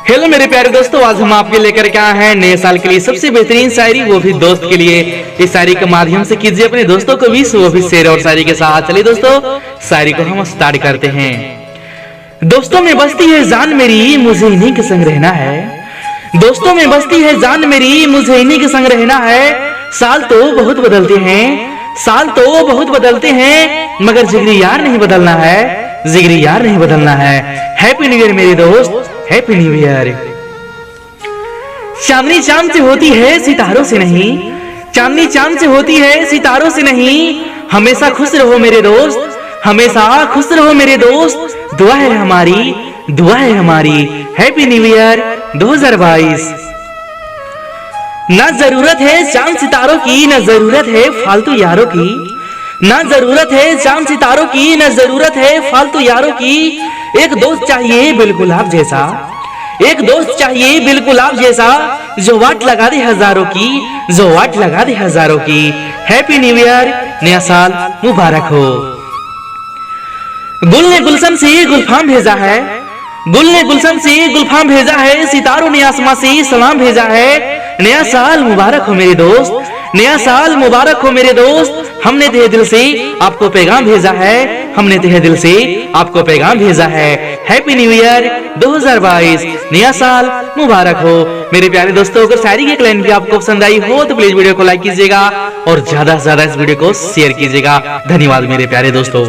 Hello मेरे प्यारे दोस्तों, आज हम आपके लेकर क्या हैं नए साल के लिए सबसे बेहतरीन शायरी, वो भी दोस्त के लिए। इस शायरी के माध्यम से कीजिए अपने दोस्तों को विश, वो भी शेर और शायरी के साथ। चलिए दोस्तों, शायरी को हम स्टार्ट करते हैं। दोस्तों में बसती है जान मेरी, मुझे इन्हीं के संग रहना है। दोस्तों में बसती है जान मेरी, मुझे इन्हीं के संग रहना है। साल तो बहुत बदलते हैं, साल तो बहुत बदलते हैं, मगर जिगरी यार नहीं बदलना है, जिगरी यार नहीं बदलना है। हैप्पी न्यू ईयर मेरे दोस्त, हैप्पी न्यू ईयर। चांदनी चांद से होती है सितारों से नहीं, चांदनी चांद से होती है सितारों से नहीं। हमेशा खुश रहो मेरे दोस्त, हमेशा खुश रहो मेरे दोस्त। दुआ है हमारी, दुआ है हमारी। Happy new year 2022। ना जरूरत है चांद सितारों की, ना जरूरत है फालतू यारों की। ना जरूरत है चांद सितारों की, ना जरूरत है फालतू यारों की। एक दोस्त चाहिए बिल्कुल आप जैसा, एक दोस्त चाहिए बिल्कुल आप जैसा, जो वाट लगा दे हजारों की, जो वाट लगा दे हजारों की। हैप्पी न्यू ईयर, नया साल मुबारक हो। गुल ने गुलशन से गुलफाम भेजा है, गुल ने गुलशन से गुलफाम भेजा है, सितारों ने आसमां से सलाम भेजा है। नया साल मुबारक हो मेरे दोस्त, नया साल मुबारक हो मेरे दोस्त। हमने तहे दिल से आपको पैगाम भेजा है, हमने तहे दिल से आपको पैगाम भेजा है। हैप्पी न्यू ईयर 2022, नया साल मुबारक हो। मेरे प्यारे दोस्तों, अगर शायरी की एक लाइन भी आपको पसंद आई हो तो प्लीज वीडियो को लाइक कीजिएगा और ज्यादा से ज्यादा इस वीडियो को शेयर कीजिएगा। धन्यवाद मेरे प्यारे दोस्तों।